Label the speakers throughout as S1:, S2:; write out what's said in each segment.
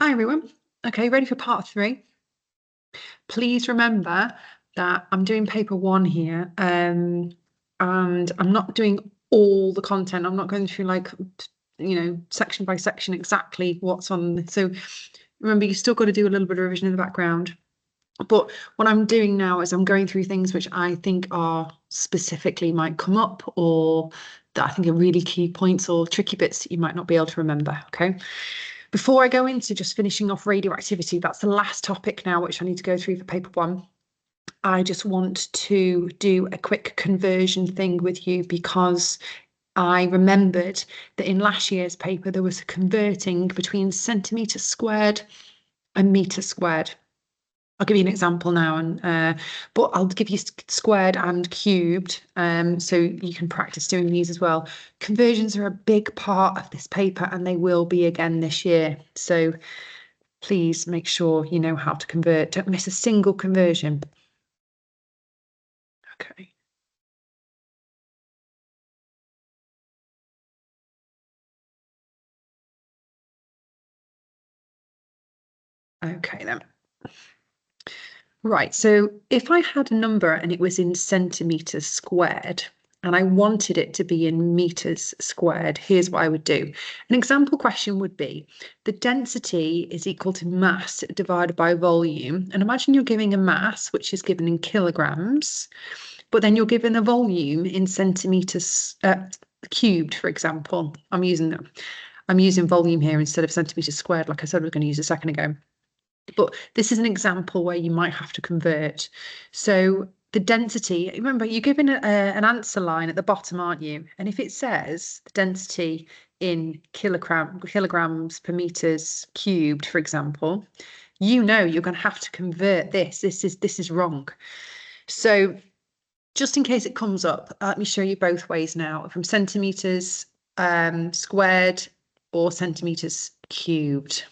S1: Hi everyone. Okay, ready for part 3? Please remember that I'm doing paper 1 here, and I'm not doing all the content. I'm not going through section by section exactly what's on. So remember, you still got to do a little bit of revision in the background. But what I'm doing now is I'm going through things which I think are specifically might come up, or that I think are really key points or tricky bits that you might not be able to remember. Okay. Before I go into just finishing off radioactivity, that's the last topic now, which I need to go through for paper 1. I just want to do a quick conversion thing with you because I remembered that in last year's paper, there was a converting between centimetre squared and metre squared. I'll give you an example now, but I'll give you squared and cubed, so you can practice doing these as well. Conversions are a big part of this paper, and they will be again this year. So please make sure you know how to convert. Don't miss a single conversion. Okay. Okay then. Right, so if I had a number and it was in centimetres squared, and I wanted it to be in meters squared, here's what I would do. An example question would be, the density is equal to mass divided by volume. And imagine you're giving a mass, which is given in kilograms, but then you're given a volume in centimetres cubed, for example. I'm using volume here instead of centimetres squared, like I said I was going to use a second ago. But this is an example where you might have to convert. So the density, remember, you're given an answer line at the bottom, aren't you? And if it says the density in kilograms per meters cubed, for example, you know you're going to have to convert this. This is wrong. So just in case it comes up, let me show you both ways now, from centimeters squared or centimeters cubed.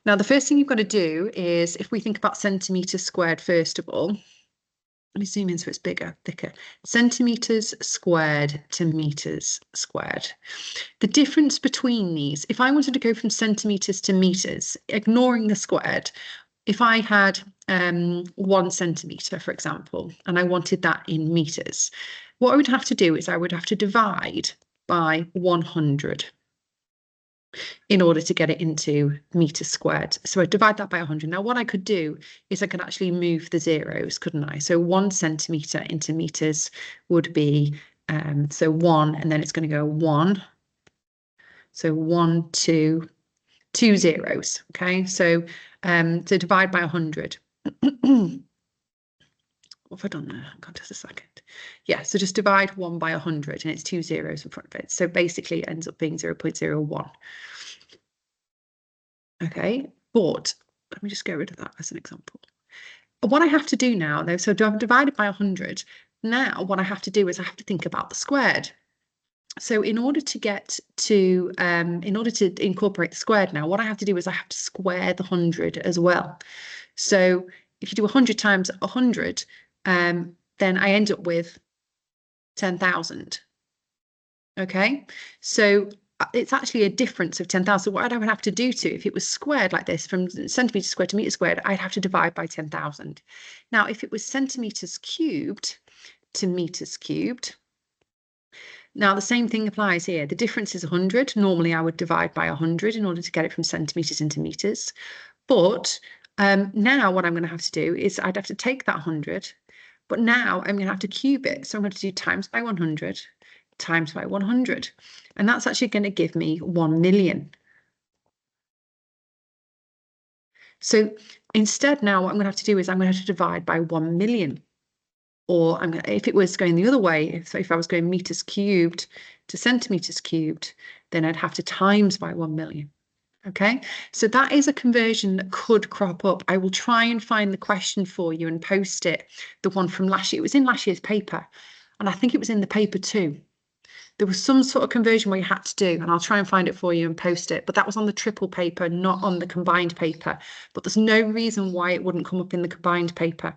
S1: Now, the first thing you've got to do is, if we think about centimetres squared, first of all, let me zoom in so it's bigger, thicker. Centimetres squared to metres squared. The difference between these, if I wanted to go from centimetres to metres, ignoring the squared, if I had 1 centimetre, for example, and I wanted that in metres, what I would have to do is I would have to divide by 100. In order to get it into meters squared. So I divide that by 100. Now, what I could do is I could actually move the zeros, couldn't I? So 1 centimetre into meters would be, so 1, and then it's going to go 1. So 1, 2, 2 zeros, okay? So to divide by 100. What have I done there? Hang on just a second. Yeah, so just divide 1 by 100, and it's 2 zeros in front of it. So basically it ends up being 0.01. Okay, but let me just get rid of that as an example. What I have to do now, though, so I've divided by 100. Now, what I have to do is I have to think about the squared. So in order to get to, in order to incorporate the squared now, what I have to do is I have to square the 100 as well. So if you do 100 times 100, then I end up with 10,000. Okay, so it's actually a difference of 10,000. So what I would have to do if it was squared like this, from centimetre squared to metre squared, I'd have to divide by 10,000. Now, if it was centimetres cubed to metres cubed, now the same thing applies here. The difference is 100. Normally, I would divide by 100 in order to get it from centimetres into metres. But now what I'm going to have to do is I'd have to take that 100, but now I'm going to have to cube it. So I'm going to do times by 100 times by 100. And that's actually going to give me 1 million. So instead now what I'm going to have to do is I'm going to have to divide by 1 million. Or if it was going the other way, if I was going meters cubed to centimeters cubed, then I'd have to times by 1 million. Okay, so that is a conversion that could crop up. I will try and find the question for you and post it, the one from last year. It was in last year's paper, and I think it was in the paper too. There was some sort of conversion where you had to do, and I'll try and find it for you and post it, but that was on the triple paper, not on the combined paper. But there's no reason why it wouldn't come up in the combined paper.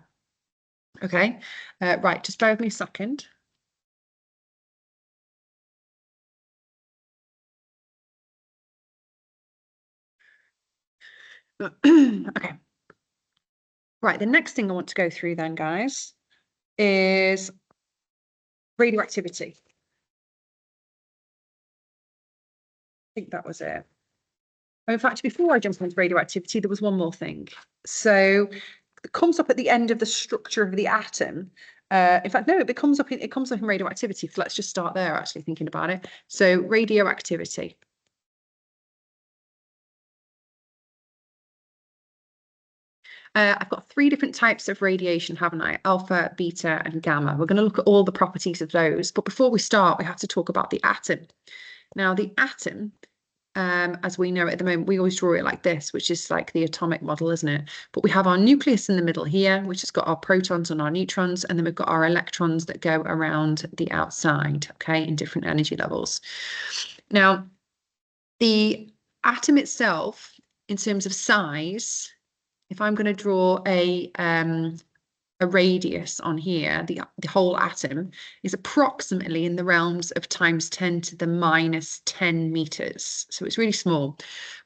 S1: Okay, right, just bear with me a second. Okay. Right, the next thing I want to go through then, guys, is radioactivity. I think that was it. Oh, in fact, before I jump into radioactivity, there was one more thing. So it comes up at the end of the structure of the atom. In fact, no, it comes up in radioactivity. So let's just start there, actually, thinking about it. So radioactivity. I've got three different types of radiation, haven't I? Alpha, beta, and gamma. We're going to look at all the properties of those. But before we start, we have to talk about the atom. Now, the atom, as we know it at the moment, we always draw it like this, which is like the atomic model, isn't it? But we have our nucleus in the middle here, which has got our protons and our neutrons, and then we've got our electrons that go around the outside, okay, in different energy levels. Now, the atom itself, in terms of size, if I'm going to draw a radius on here, the whole atom is approximately in the realms of times 10 to the minus 10 meters. So it's really small.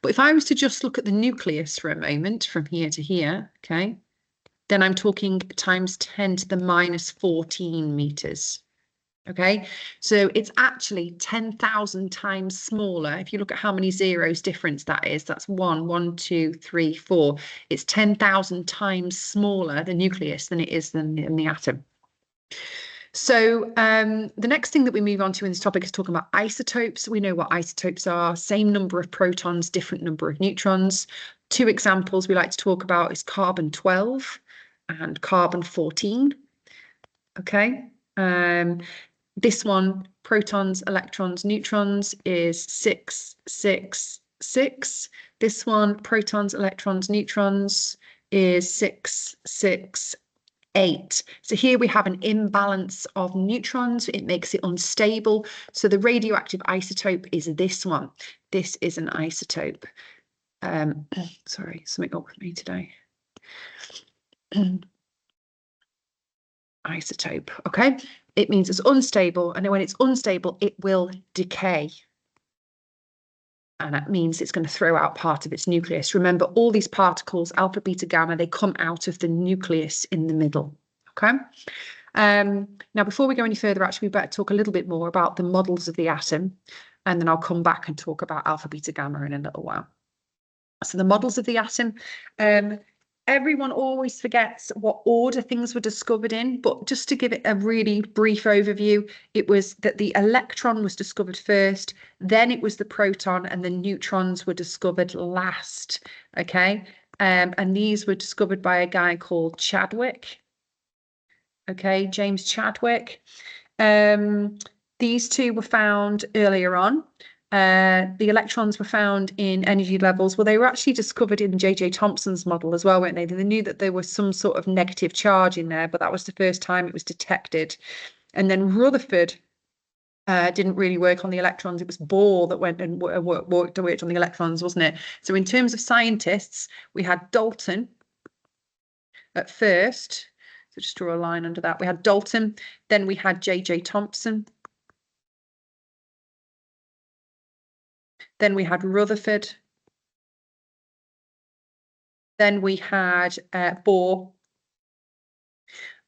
S1: But if I was to just look at the nucleus for a moment from here to here, okay, then I'm talking times 10 to the minus 14 meters. Okay, so it's actually 10,000 times smaller. If you look at how many zeros difference that is, that's 1, 1, 2, 3, 4. It's 10,000 times smaller, the nucleus, than it is in the atom. So the next thing that we move on to in this topic is talking about isotopes. We know what isotopes are: same number of protons, different number of neutrons. Two examples we like to talk about is carbon-12 and carbon-14. Okay. This one, protons, electrons, neutrons, is 6, 6, 6. This one, protons, electrons, neutrons, is 6, 6, 8. So here we have an imbalance of neutrons. It makes it unstable. So the radioactive isotope is this one. This is an isotope. Sorry, something up with me today. Isotope, okay? It means it's unstable, and when it's unstable, it will decay. And that means it's going to throw out part of its nucleus. Remember, all these particles, alpha, beta, gamma, they come out of the nucleus in the middle, okay? Now, before we go any further, actually, we better talk a little bit more about the models of the atom, and then I'll come back and talk about alpha, beta, gamma in a little while. So the models of the atom, everyone always forgets what order things were discovered in, but just to give it a really brief overview, it was that the electron was discovered first, then it was the proton, and the neutrons were discovered last, okay? And these were discovered by a guy called Chadwick, okay, James Chadwick. These two were found earlier on. The electrons were found in energy levels. Well, they were actually discovered in J.J. Thomson's model as well, weren't they? They knew that there was some sort of negative charge in there, but that was the first time it was detected. And then Rutherford didn't really work on the electrons. It was Bohr that went and worked on the electrons, wasn't it? So in terms of scientists, we had Dalton at first. So just draw a line under that. We had Dalton, then we had J.J. Thomson. Then we had Rutherford. Then we had Bohr.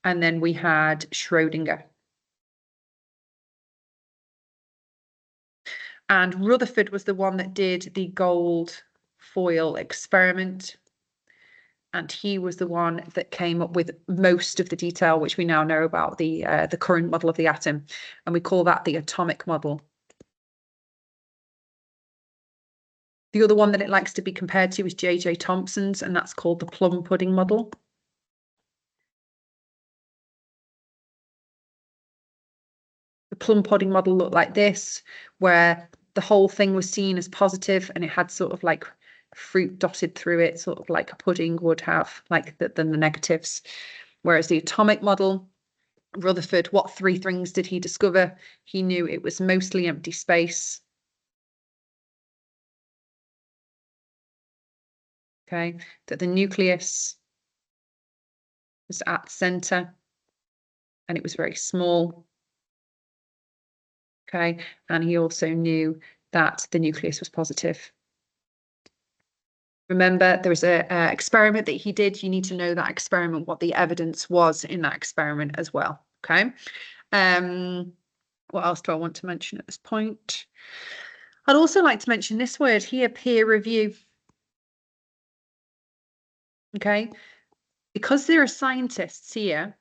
S1: And then we had Schrodinger. And Rutherford was the one that did the gold foil experiment. And he was the one that came up with most of the detail, which we now know about the current model of the atom. And we call that the atomic model. The other one that it likes to be compared to is J.J. Thomson's, and that's called the plum pudding model. The plum pudding model looked like this, where the whole thing was seen as positive and it had sort of like fruit dotted through it, sort of like a pudding would have, like than the negatives. Whereas the atomic model, Rutherford, what three things did he discover? He knew it was mostly empty space. Okay, that the nucleus was at the center and it was very small. Okay, and he also knew that the nucleus was positive. Remember, there was a experiment that he did. You need to know that experiment, what the evidence was in that experiment as well. Okay. What else do I want to mention at this point? I'd also like to mention this word here, peer review. Okay. Because there are scientists here,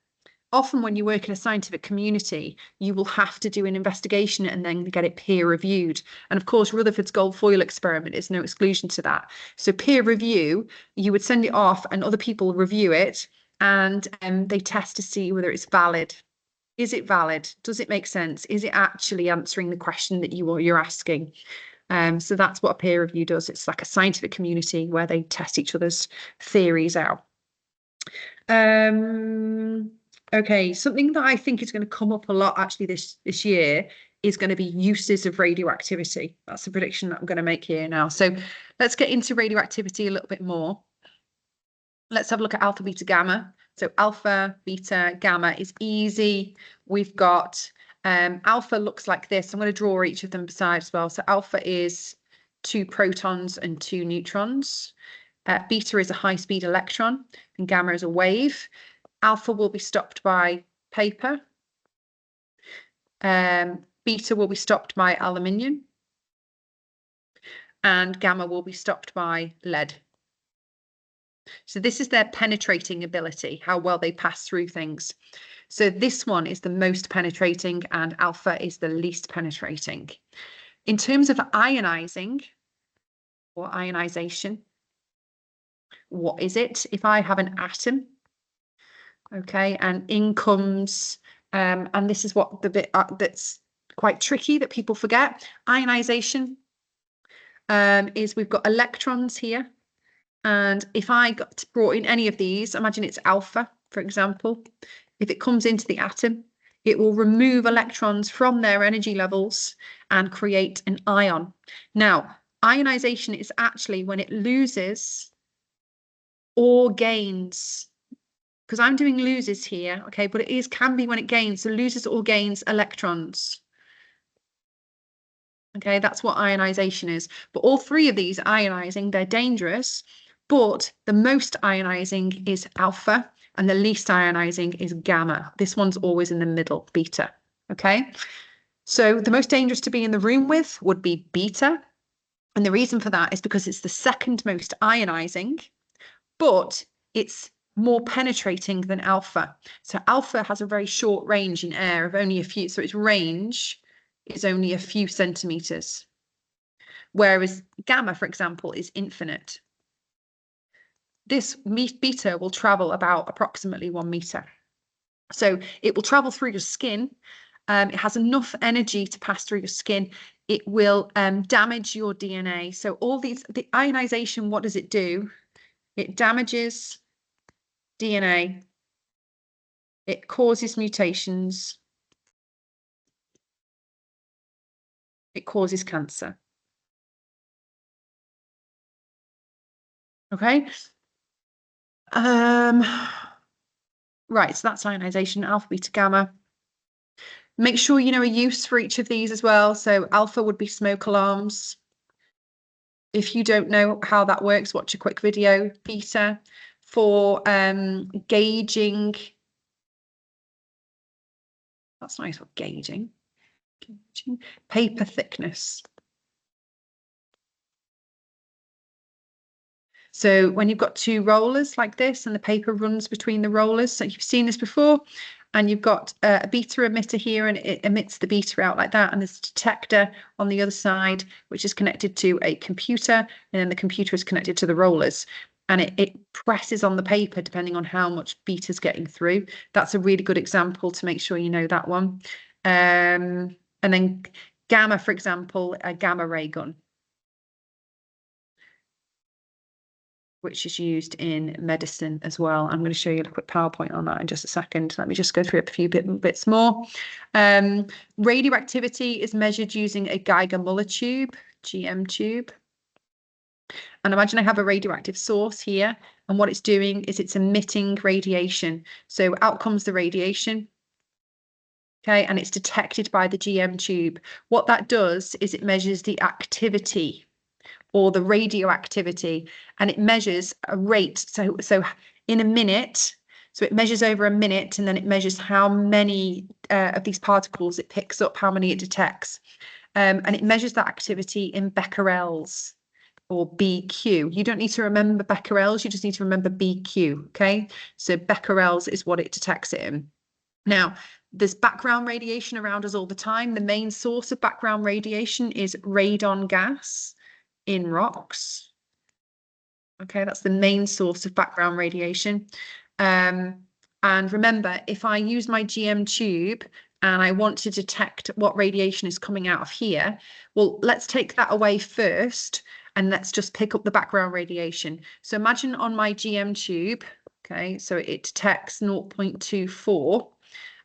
S1: often when you work in a scientific community, you will have to do an investigation and then get it peer reviewed. And of course, Rutherford's gold foil experiment is no exclusion to that. So peer review, you would send it off and other people review it and they test to see whether it's valid. Is it valid? Does it make sense? Is it actually answering the question that you're asking? So that's what a peer review does. It's like a scientific community where they test each other's theories out. Okay, something that I think is going to come up a lot actually this year is going to be uses of radioactivity. That's a prediction that I'm going to make here now. So let's get into radioactivity a little bit more. Let's have a look at alpha, beta, gamma. So alpha, beta, gamma is easy. We've got alpha looks like this. I'm going to draw each of them beside as well. So alpha is 2 protons and 2 neutrons. Beta is a high-speed electron and gamma is a wave. Alpha will be stopped by paper. Beta will be stopped by aluminium. And gamma will be stopped by lead. So this is their penetrating ability, how well they pass through things. So this one is the most penetrating and alpha is the least penetrating. In terms of ionizing or ionization, what is it? If I have an atom, okay, and in comes, and this is what the bit that's quite tricky that people forget. Ionization is we've got electrons here. And if I brought in any of these, imagine it's alpha, for example. If it comes into the atom, it will remove electrons from their energy levels and create an ion. Now, ionization is actually when it loses or gains, because I'm doing loses here, okay, but it can be when it gains, so loses or gains electrons. Okay, that's what ionization is. But all 3 of these ionizing, they're dangerous, but the most ionizing is alpha and the least ionizing is gamma. This one's always in the middle, beta. Okay, so the most dangerous to be in the room with would be beta. And the reason for that is because it's the second most ionizing, but it's more penetrating than alpha. So alpha has a very short range in air of only a few, so its range is only a few centimeters. Whereas gamma, for example, is infinite. This beta will travel about approximately 1 meter. So it will travel through your skin. It has enough energy to pass through your skin. It will damage your DNA. So all these, the ionization, what does it do? It damages DNA. It causes mutations. It causes cancer. Okay. Right, so that's ionization, alpha, beta, gamma. Make sure you know a use for each of these as well. So alpha would be smoke alarms. If you don't know how that works, watch a quick video. Beta for gauging. That's nice for gauging. Paper thickness. So when you've got 2 rollers like this and the paper runs between the rollers, so you've seen this before, and you've got a beta emitter here and it emits the beta out like that, and there's a detector on the other side which is connected to a computer, and then the computer is connected to the rollers, and it presses on the paper depending on how much beta is getting through. That's a really good example to make sure you know that one. And then gamma, for example, a gamma ray gun, which is used in medicine as well. I'm going to show you a quick PowerPoint on that in just a second. Let me just go through a few bits more. Radioactivity is measured using a Geiger-Müller tube, GM tube. And imagine I have a radioactive source here, and what it's doing is it's emitting radiation. So out comes the radiation. Okay, and it's detected by the GM tube. What that does is it measures the activity or the radioactivity, and it measures a rate. So in a minute, so it measures over a minute, and then it measures how many of these particles it picks up, how many it detects. And it measures that activity in becquerels or BQ. You don't need to remember becquerels, you just need to remember BQ, okay? So becquerels is what it detects it in. Now, there's background radiation around us all the time. The main source of background radiation is radon gas in rocks. Okay, that's the main source of background radiation. And remember, if I use my GM tube and I want to detect what radiation is coming out of here, well, let's take that away first and let's just pick up the background radiation. So imagine on my GM tube, okay, so it detects 0.24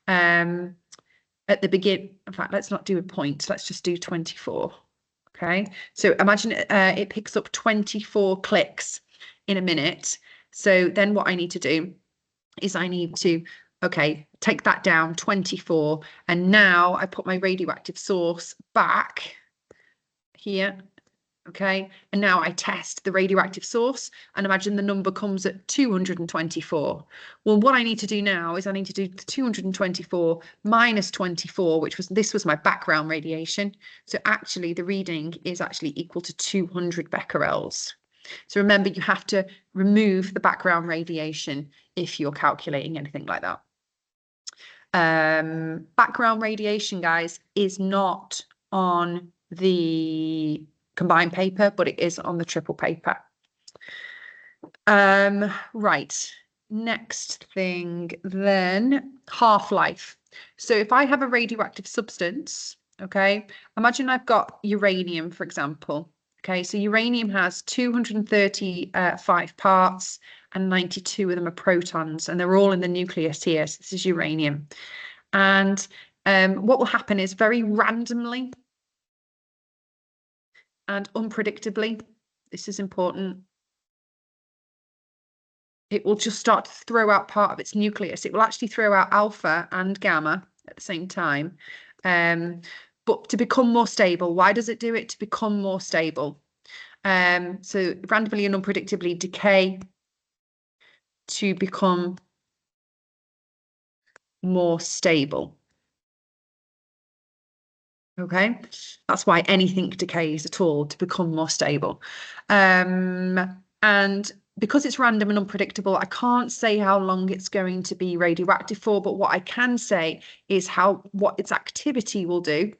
S1: at the begin. In fact, let's not do a point, let's just do 24. Okay, so imagine it picks up 24 clicks in a minute. So then what I need to do is I need to, okay, take that down 24. And now I put my radioactive source back here. Okay, and now I test the radioactive source and imagine the number comes at 224. Well, what I need to do now is I need to do 224 minus 24, this was my background radiation. So actually the reading is actually equal to 200 becquerels. So remember, you have to remove the background radiation if you're calculating anything like that. Background radiation, guys, is not on the combined paper, but it is on the triple paper. Right, next thing then, half-life. So if I have a radioactive substance, okay, imagine I've got uranium, for example. Okay, so uranium has 235 parts and 92 of them are protons, and they're all in the nucleus here. So this is uranium. And what will happen is very randomly and unpredictably, this is important, it will just start to throw out part of its nucleus. It will actually throw out alpha and gamma at the same time. But to become more stable, why does it do it? To become more stable. So randomly and unpredictably decay to become more stable. Okay, that's why anything decays at all, to become more stable. And because it's random and unpredictable, I can't say how long it's going to be radioactive for, but what I can say is what its activity will do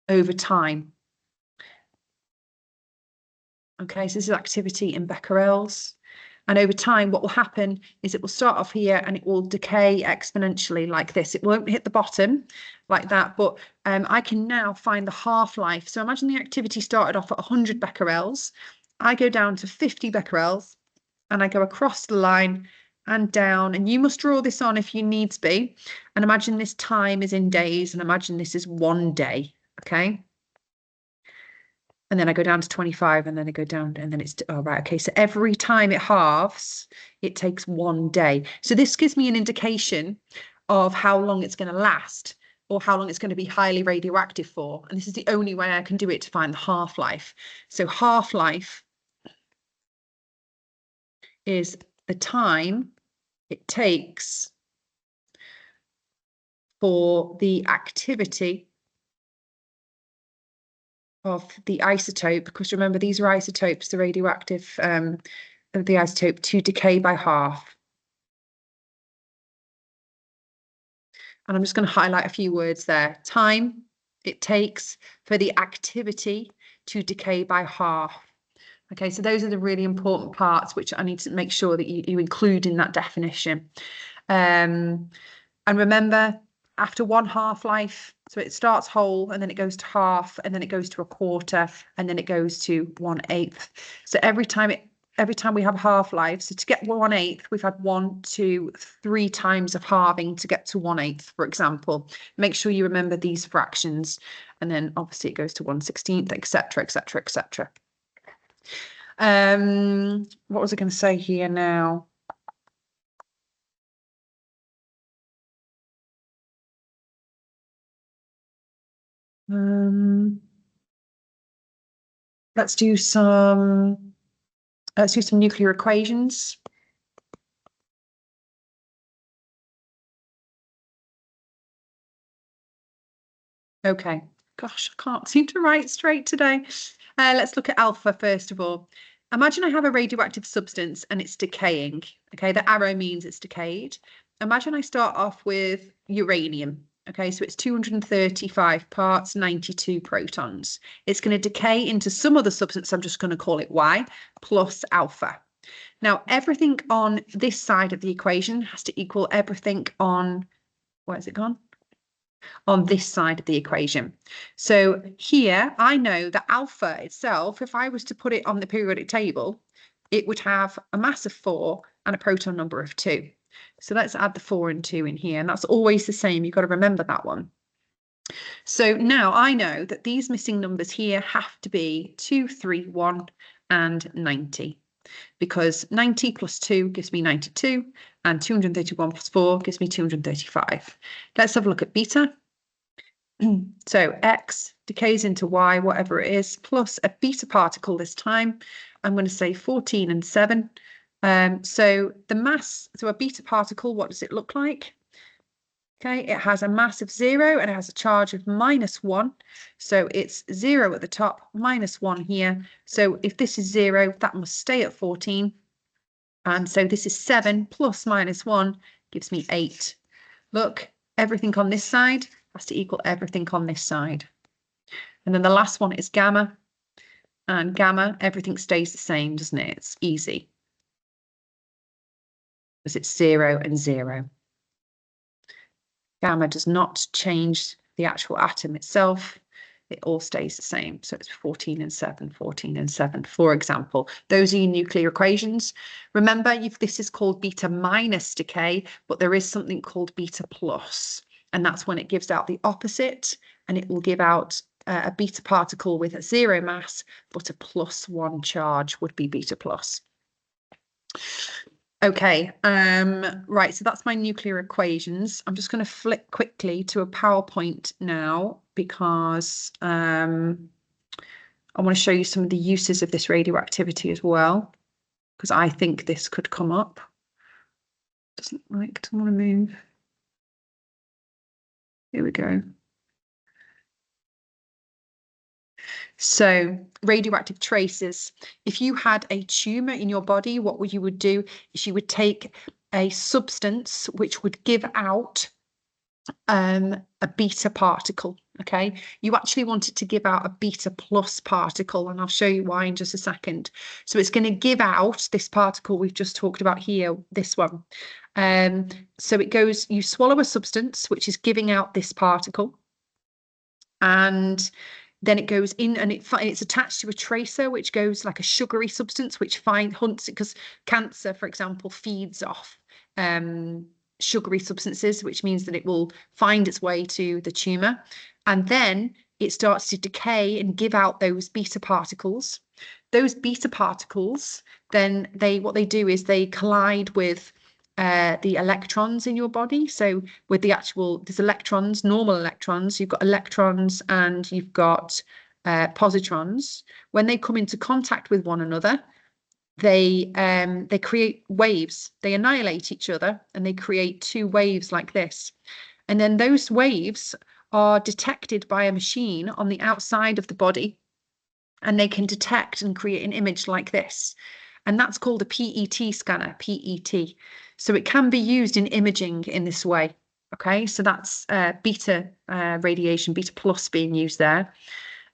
S1: over time. Okay, so this is activity in becquerels. And over time, what will happen is it will start off here and it will decay exponentially like this. It won't hit the bottom like that, but I can now find the half-life. So imagine the activity started off at 100 becquerels. I go down to 50 becquerels and I go across the line and down. And you must draw this on if you needs be. And imagine this time is in days and imagine this is 1 day, okay? And then I go down to 25 and then I go down and then it's, oh, right. Okay. So every time it halves, it takes 1 day. So this gives me an indication of how long it's going to last or how long it's going to be highly radioactive for. And this is the only way I can do it to find the half-life. So half-life is the time it takes for the activity of the isotope, because remember, these are isotopes, the radioactive of the isotope, to decay by half. And I'm just going to highlight a few words there. Time it takes for the activity to decay by half. Okay, so those are the really important parts which I need to make sure that you include in that definition. And remember, after one half-life, so it starts whole and then it goes to half and then it goes to a quarter and then it goes to 1/8. So every time we have a half-life, so to get 1/8, we've had 1, 2, 3 times of halving to get to 1/8, for example. Make sure you remember these fractions, and then obviously it goes to 1/16, etc., etc., etc. What was I going to say here now? Let's do some nuclear equations. Okay. Gosh, I can't seem to write straight today. Let's look at alpha first of all. Imagine I have a radioactive substance and it's decaying. Okay, the arrow means it's decayed. Imagine I start off with uranium. Okay, so it's 235 parts, 92 protons. It's going to decay into some other substance. I'm just going to call it Y plus alpha. Now, everything on this side of the equation has to equal everything on, where's it gone? On this side of the equation. So here I know that alpha itself, if I was to put it on the periodic table, it would have a mass of 4 and a proton number of 2. So let's add the 4 and 2 in here. And that's always the same. You've got to remember that one. So now I know that these missing numbers here have to be 2, 3, 1 and 90. Because 90 plus 2 gives me 92 and 231 plus 4 gives me 235. Let's have a look at beta. So X decays into Y, whatever it is, plus a beta particle this time. I'm going to say 14 and 7. So the mass, so a beta particle, what does it look like? Okay, it has a mass of 0 and it has a charge of -1. So it's 0 at the top, -1 here. So if this is 0, that must stay at 14. And so this is 7 plus -1 gives me 8. Look, everything on this side has to equal everything on this side. And then the last one is gamma. And gamma, everything stays the same, doesn't it? It's easy. Because it's 0 and 0. Gamma does not change the actual atom itself. It all stays the same. So it's 14 and 7, 14 and 7, for example. Those are your nuclear equations. Remember, if this is called beta minus decay, but there is something called beta plus. And that's when it gives out the opposite, and it will give out a beta particle with a 0 mass, but a +1 charge would be beta plus. Okay, right, so that's my nuclear equations. I'm just going to flick quickly to a PowerPoint now because I want to show you some of the uses of this radioactivity as well, because I think this could come up. Doesn't want to move. Here we go. So radioactive traces. If you had a tumor in your body, what you would do is you would take a substance which would give out a beta particle. Okay, you actually want it to give out a beta plus particle, and I'll show you why in just a second. So it's going to give out this particle we've just talked about here, this one. So it goes, you swallow a substance which is giving out this particle, and then it goes in and it's attached to a tracer, which goes like a sugary substance, which hunts it, because cancer, for example, feeds off sugary substances, which means that it will find its way to the tumor. And then it starts to decay and give out those beta particles. Those beta particles, then what they do is they collide with the electrons in your body. So with there's electrons, normal electrons, you've got electrons and you've got positrons. When they come into contact with one another, they create waves. They annihilate each other and they create 2 waves like this. And then those waves are detected by a machine on the outside of the body, and they can detect and create an image like this. And that's called a PET scanner, PET. So it can be used in imaging in this way. Okay, so that's beta radiation, beta plus being used there.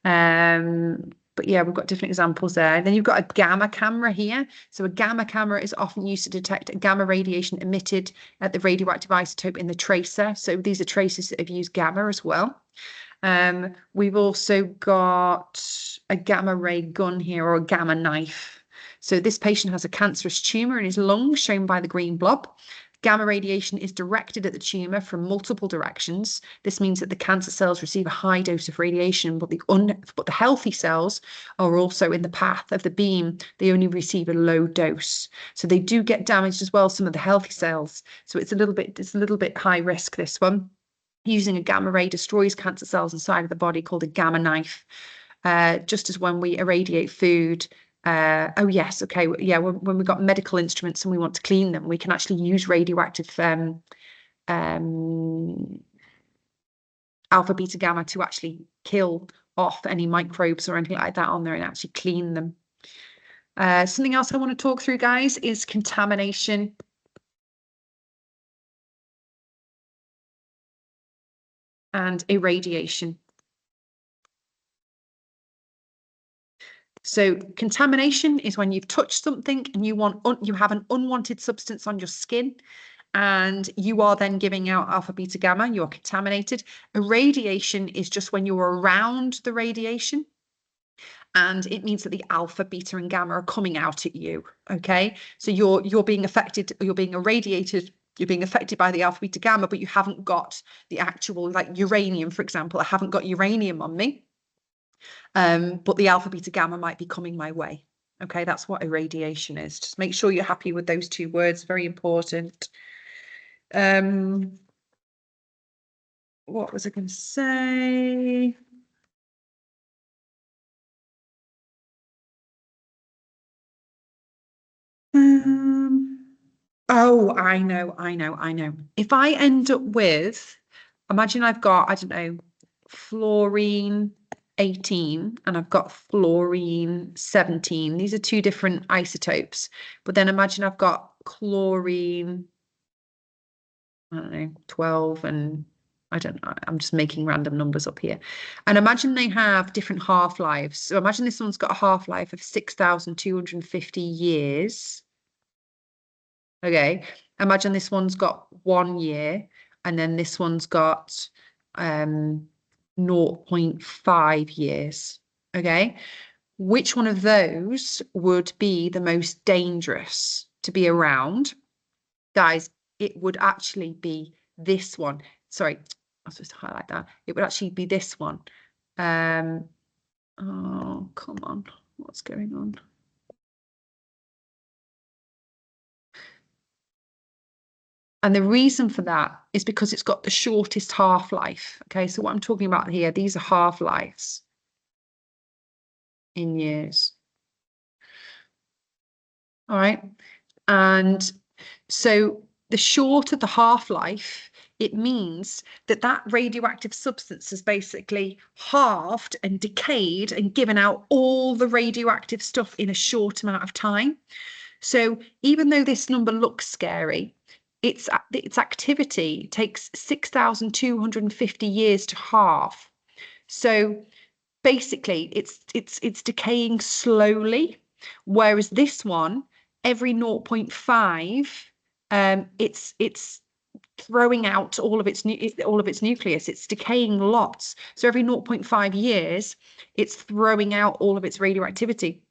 S1: But yeah, we've got different examples there. And then you've got a gamma camera here. So a gamma camera is often used to detect gamma radiation emitted at the radioactive isotope in the tracer. So these are tracers that have used gamma as well. We've also got a gamma ray gun here, or a gamma knife. So this patient has a cancerous tumor in his lung, shown by the green blob. Gamma radiation is directed at the tumor from multiple directions. This means that the cancer cells receive a high dose of radiation, but the healthy cells are also in the path of the beam. They only receive a low dose. So they do get damaged as well, some of the healthy cells. So it's a little bit high risk, this one. Using a gamma ray destroys cancer cells inside of the body, called a gamma knife. just as when we irradiate food. Oh yes, okay, yeah. When we've got medical instruments and we want to clean them, we can actually use radioactive um, alpha, beta, gamma to actually kill off any microbes or anything like that on there and actually clean them. Something else I want to talk through, guys, is contamination. And irradiation. So contamination is when you've touched something and you have an unwanted substance on your skin, and you are then giving out alpha, beta, gamma. You're contaminated. Irradiation is just when you're around the radiation, and it means that the alpha, beta, and gamma are coming out at you. Okay, so you're being affected, you're being irradiated. You're being affected by the alpha, beta, gamma, but you haven't got the actual, like uranium, for example. I haven't got uranium on me. But the alpha, beta, gamma might be coming my way. Okay, that's what irradiation is. Just make sure you're happy with those two words. Very important. What was I going to say? Oh, I know. If I end up with, imagine I've got, I don't know, fluorine 18 and I've got fluorine 17. These are two different isotopes. But then imagine I've got chlorine, I don't know, 12 and I don't know, I'm just making random numbers up here. And imagine they have different half-lives. So imagine this one's got a half-life of 6,250 years. Okay. Imagine this one's got 1 year, and then this one's got 0.5 years. Okay. Which one of those would be the most dangerous to be around? Guys, it would actually be this one. Sorry, I was supposed to highlight that. It would actually be this one. Oh, come on. What's going on? And the reason for that is because it's got the shortest half-life. Okay, so what I'm talking about here, these are half-lives in years. All right. And so the shorter the half-life, it means that that radioactive substance has basically halved and decayed and given out all the radioactive stuff in a short amount of time. So even though this number looks scary, its activity takes 6,250 years to halve. So basically, it's decaying slowly, whereas this one, every 0.5, it's throwing out all of its nucleus. It's decaying lots. So every 0.5 years, it's throwing out all of its radioactivity.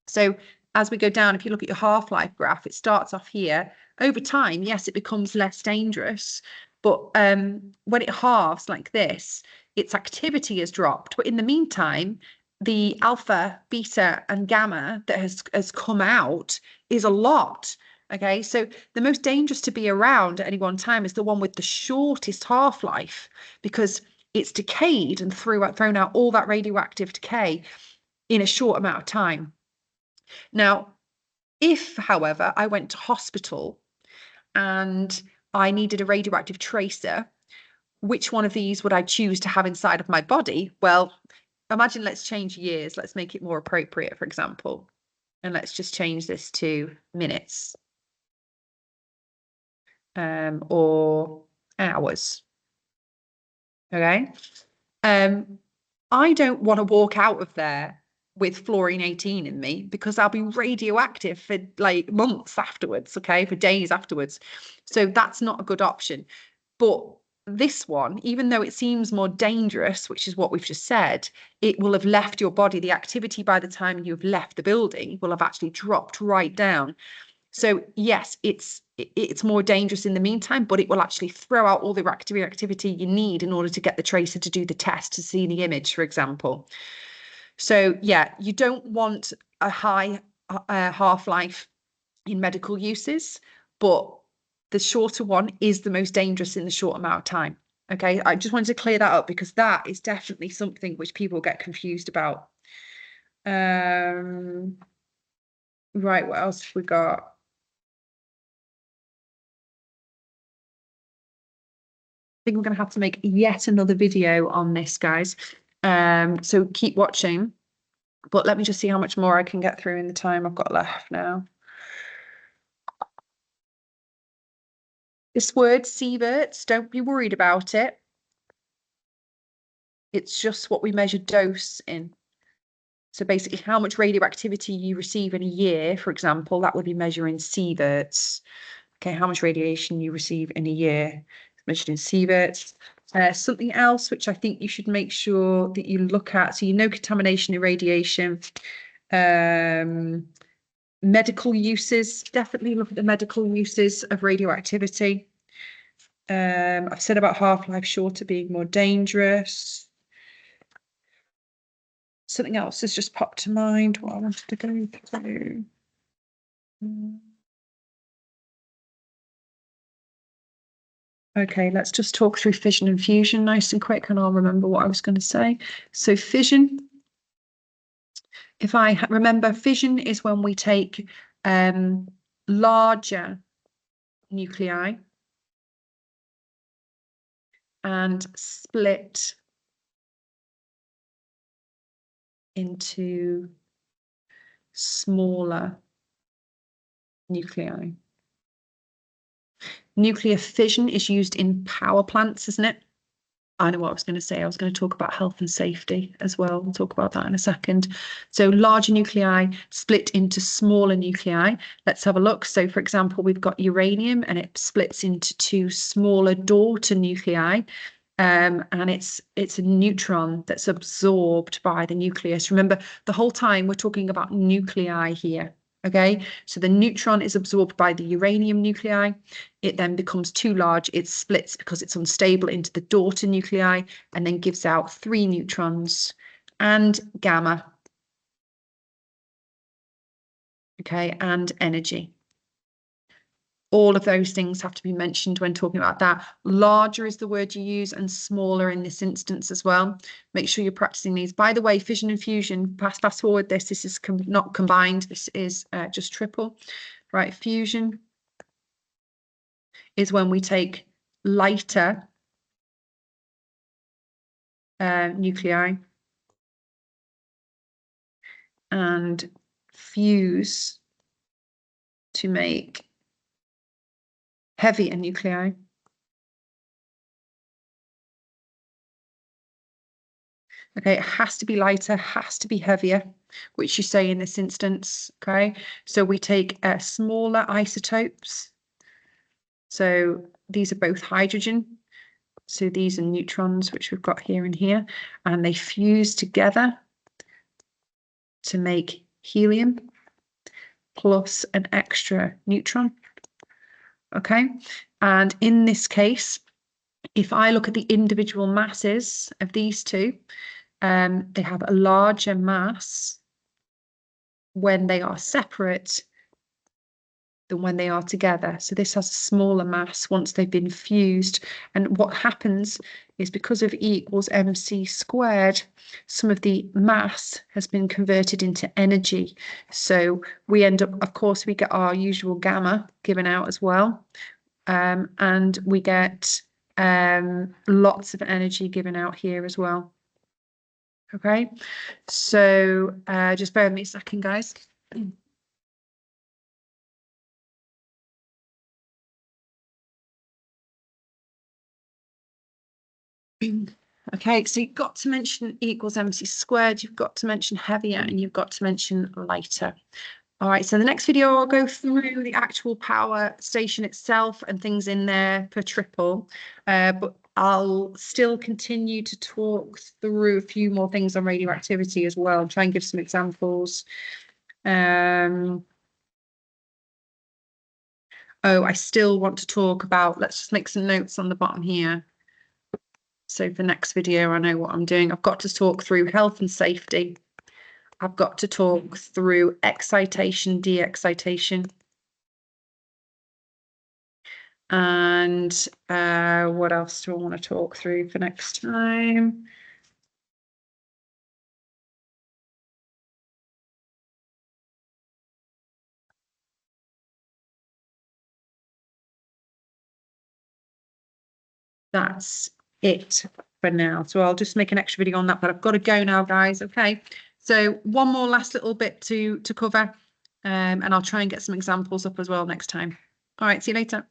S1: So as we go down, if you look at your half-life graph, it starts off here. Over time, yes, it becomes less dangerous, but when it halves like this, its activity has dropped. But in the meantime, the alpha, beta, and gamma that has come out is a lot. Okay, so the most dangerous to be around at any one time is the one with the shortest half-life, because it's decayed and thrown out all that radioactive decay in a short amount of time. Now, if, however, I went to hospital and I needed a radioactive tracer, which one of these would I choose to have inside of my body? Well, imagine, let's change years. Let's make it more appropriate, for example. And let's just change this to minutes or hours. Okay. I don't want to walk out of there with fluorine 18 in me, because I'll be radioactive for like months afterwards, okay, for days afterwards. So that's not a good option. But this one, even though it seems more dangerous, which is what we've just said, it will have left your body. The activity by the time you've left the building will have actually dropped right down. So yes, it's more dangerous in the meantime, but it will actually throw out all the activity you need in order to get the tracer to do the test, to see the image, for example. So yeah, you don't want a high half-life in medical uses, but the shorter one is the most dangerous in the short amount of time. Okay, I just wanted to clear that up, because that is definitely something which people get confused about. Right, what else have we got? I think we're going to have to make yet another video on this, guys. So keep watching. But let me just see how much more I can get through in the time I've got left now. This word, sieverts, don't be worried about it. It's just what we measure dose in. So basically how much radioactivity you receive in a year, for example, that would be measuring sieverts. Okay, how much radiation you receive in a year, measured in sieverts. Something else which I think you should make sure that you look at, so you know contamination and radiation. Medical uses, definitely look at the medical uses of radioactivity. I've said about half-life shorter being more dangerous. Something else has just popped to mind what I wanted to go through. Okay, let's just talk through fission and fusion nice and quick, and I'll remember what I was going to say. So fission, if I remember, fission is when we take larger nuclei and split into smaller nuclei. Nuclear fission is used in power plants, isn't it? I know what I was going to say. I was going to talk about health and safety as well. We'll talk about that in a second. So larger nuclei split into smaller nuclei. Let's have a look. So for example, we've got uranium and it splits into two smaller daughter nuclei. And it's a neutron that's absorbed by the nucleus. Remember, the whole time we're talking about nuclei here. Okay, so the neutron is absorbed by the uranium nuclei. It then becomes too large. It splits because it's unstable into the daughter nuclei and then gives out 3 neutrons and gamma. Okay, and energy. All of those things have to be mentioned when talking about that. Larger is the word you use and smaller in this instance as well. Make sure you're practicing these. By the way, fission and fusion, fast forward this. This is not combined. This is just triple. Right, fusion is when we take lighter nuclei and fuse to make heavier nuclei. Okay, it has to be lighter, has to be heavier, which you say in this instance. Okay, so we take smaller isotopes. So these are both hydrogen. So these are neutrons, which we've got here and here, and they fuse together to make helium plus an extra neutron. Okay, and in this case, if I look at the individual masses of these two, they have a larger mass when they are separate than when they are together. So this has a smaller mass once they've been fused. And what happens is because of E equals mc squared, some of the mass has been converted into energy. So we end up, of course, we get our usual gamma given out as well. And we get lots of energy given out here as well. Okay, so just bear with me a second, guys. Okay, so you've got to mention E equals mc squared, you've got to mention heavier, and you've got to mention lighter. All right, so the next video I'll go through the actual power station itself and things in there per triple, but I'll still continue to talk through a few more things on radioactivity as well and try and give some examples. Oh, I still want to talk about, let's just make some notes on the bottom here. So for next video, I know what I'm doing. I've got to talk through health and safety. I've got to talk through excitation, de-excitation. And what else do I want to talk through for next time? that's it for now. So I'll just make an extra video on that, but I've got to go now, guys. Okay. So one more last little bit to cover, and I'll try and get some examples up as well next time. All right. See you later.